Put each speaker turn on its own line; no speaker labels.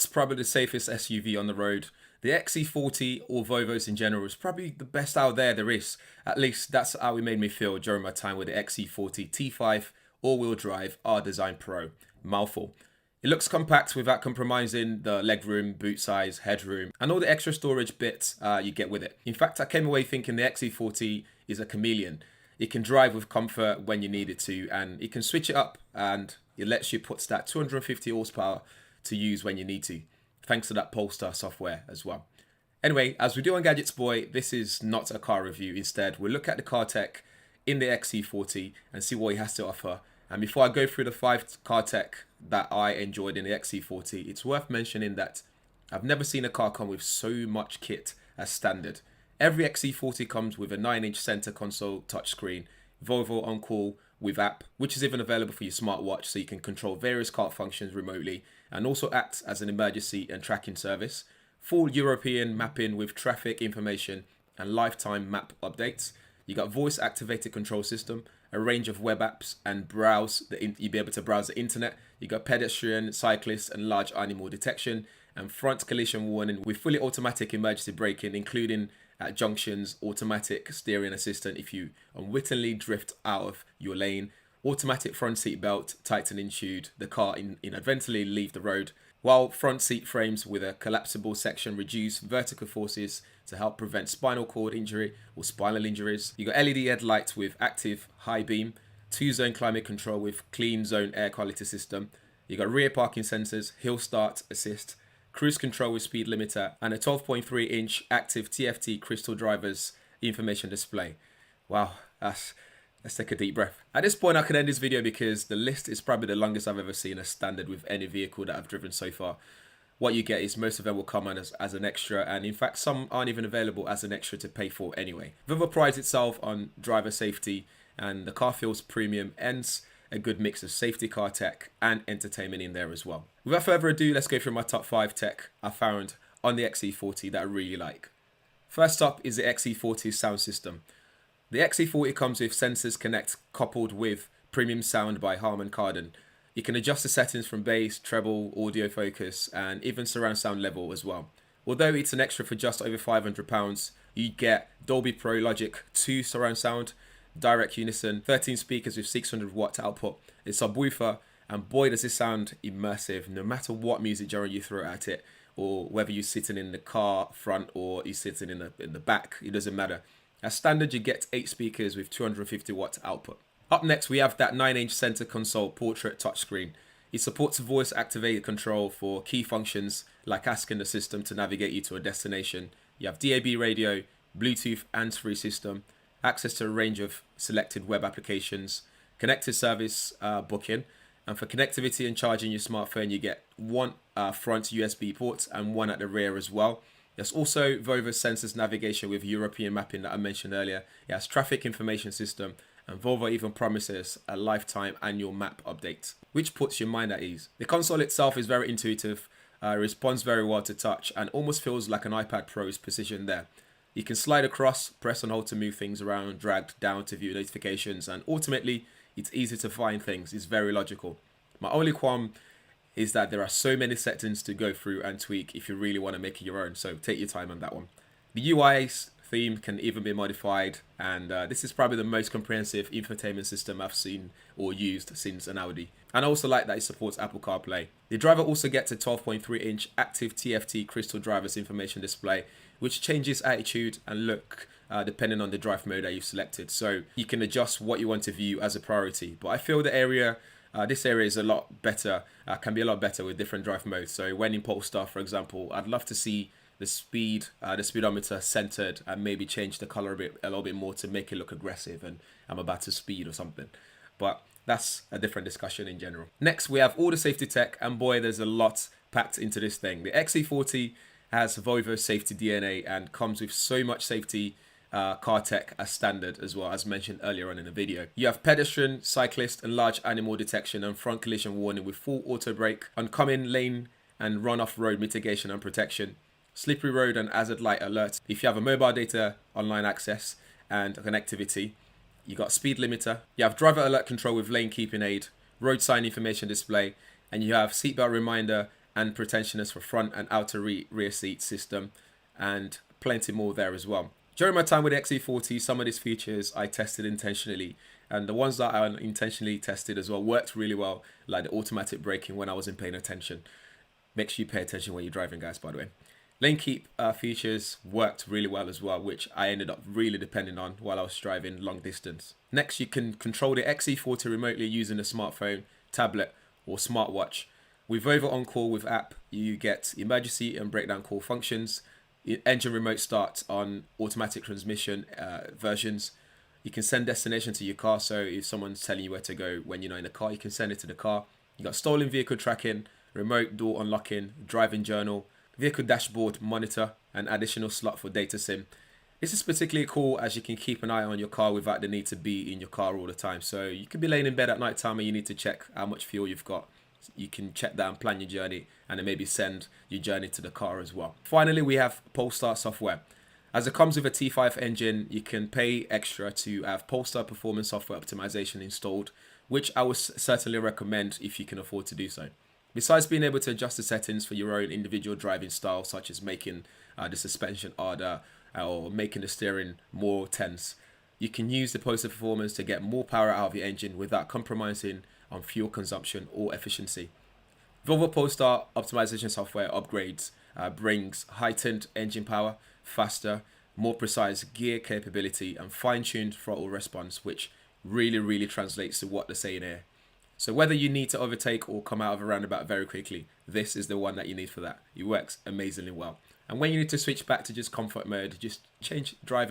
It's probably the safest SUV on the road. The XC40 or Volvos in general is probably the best out there is. At least that's how it made me feel during my time with the XC40 T5 all-wheel drive R-Design Pro. Mouthful. It looks compact without compromising the legroom, boot size, headroom, and all the extra storage bits you get with it. In fact, I came away thinking the XC40 is a chameleon. It can drive with comfort when you need it to, and it can switch it up, and it lets you put that 250 horsepower to use when you need to, thanks to that Polestar software as well. Anyway, as we do on Gadgets Boy, this is not a car review. Instead, we'll look at the car tech in the XC40 and see what it has to offer. And before I go through the 5 car tech that I enjoyed in the XC40, it's worth mentioning that I've never seen a car come with so much kit as standard. Every XC40 comes with a 9-inch center console touchscreen, Volvo On Call with app, which is even available for your smartwatch, so you can control various car functions remotely, and also acts as an emergency and tracking service. Full European mapping with traffic information and lifetime map updates. You got voice activated control system, a range of web apps, and you'll be able to browse the internet. You got pedestrian, cyclist, and large animal detection, and front collision warning with fully automatic emergency braking, including at junctions, automatic steering assistant if you unwittingly drift out of your lane, automatic front seat belt tightening should the car inadvertently leave the road, while front seat frames with a collapsible section reduce vertical forces to help prevent spinal cord injury or spinal injuries. You got LED headlights with active high beam, 2-zone climate control with clean zone air quality system. You got rear parking sensors, hill start assist, cruise control with speed limiter, and a 12.3-inch active TFT crystal drivers information display. Wow, let's take a deep breath. At this point, I can end this video because the list is probably the longest I've ever seen as standard with any vehicle that I've driven so far. What you get is most of them will come on as an extra, and in fact, some aren't even available as an extra to pay for anyway. Volvo prides itself on driver safety, and the car feels premium, hence a good mix of safety car tech and entertainment in there as well. Without further ado, let's go through my top 5 tech I found on the XC40 that I really like. First up is the XC40 sound system. The XC40 comes with Sensors Connect coupled with premium sound by Harman Kardon. You can adjust the settings from bass, treble, audio focus, and even surround sound level as well. Although it's an extra for just over £500, you get Dolby Pro Logic 2 surround sound, direct unison, 13 speakers with 600 watt output, a subwoofer, and boy does this sound immersive no matter what music genre you throw at it, or whether you're sitting in the car front or you're sitting in the back, it doesn't matter. As standard, you get 8 speakers with 250 watt output. Up next, we have that 9-inch center console portrait touchscreen. It supports voice activated control for key functions like asking the system to navigate you to a destination. You have DAB radio, Bluetooth hands-free system, access to a range of selected web applications, connected service booking, and for connectivity and charging your smartphone, you get one front USB port and one at the rear as well. There's also Volvo Sensors navigation with European mapping that I mentioned earlier. It has traffic information system, and Volvo even promises a lifetime annual map update, which puts your mind at ease. The console itself is very intuitive, responds very well to touch, and almost feels like an iPad Pro's positioned there. You can slide across, press and hold to move things around, drag down to view notifications, and ultimately, it's easy to find things. It's very logical. My only qualm is that there are so many settings to go through and tweak if you really want to make it your own, so take your time on that one. The UI theme can even be modified, and this is probably the most comprehensive infotainment system I've seen or used since an AWD. And I also like that it supports Apple CarPlay. The driver also gets a 12.3-inch active TFT crystal drivers information display, which changes attitude and look depending on the drive mode that you've selected. So you can adjust what you want to view as a priority. But I feel this area is a lot better, can be a lot better with different drive modes. So when in Polestar, for example, I'd love to see the speedometer centered and maybe change the color a little bit more to make it look aggressive and I'm about to speed or something. But that's a different discussion in general. Next, we have all the safety tech, and boy, there's a lot packed into this thing. The XC40 has Volvo safety DNA and comes with so much safety car tech as standard as well, as mentioned earlier on in the video. You have pedestrian, cyclist, and large animal detection and front collision warning with full auto brake, oncoming lane and run-off road mitigation and protection, slippery road and hazard light alerts. If you have a mobile data online access and connectivity, you got speed limiter, you have driver alert control with lane keeping aid, road sign information display, and you have seatbelt reminder and pretensioners for front and outer rear seat system, and plenty more there as well. During my time with the XC40, some of these features I tested intentionally, and the ones that I intentionally tested as well worked really well, like the automatic braking when I wasn't paying attention. Make sure you pay attention when you're driving, guys, by the way. Lane keep features worked really well as well, which I ended up really depending on while I was driving long distance. Next, you can control the XC40 remotely using a smartphone, tablet, or smartwatch. With VOLVO On Call with app, you get emergency and breakdown call functions, engine remote start on automatic transmission versions. You can send destination to your car, so if someone's telling you where to go when you're not in the car, you can send it to the car. You got stolen vehicle tracking, remote door unlocking, driving journal, vehicle dashboard monitor, and additional slot for data sim. This is particularly cool as you can keep an eye on your car without the need to be in your car all the time. So you could be laying in bed at night time and you need to check how much fuel you've got. You can check that and plan your journey, and then maybe send your journey to the car as well. Finally, we have Polestar software. As it comes with a T5 engine, you can pay extra to have Polestar performance software optimization installed, which I would certainly recommend if you can afford to do so. Besides being able to adjust the settings for your own individual driving style, such as making the suspension harder or making the steering more tense, you can use the Polestar performance to get more power out of your engine without compromising on fuel consumption or efficiency. VOLVO Polestar optimization software upgrades brings heightened engine power, faster, more precise gear capability, and fine-tuned throttle response, which really translates to what they're saying here. So whether you need to overtake or come out of a roundabout very quickly, this is the one that you need for that. It works amazingly well. And when you need to switch back to just comfort mode, just change driving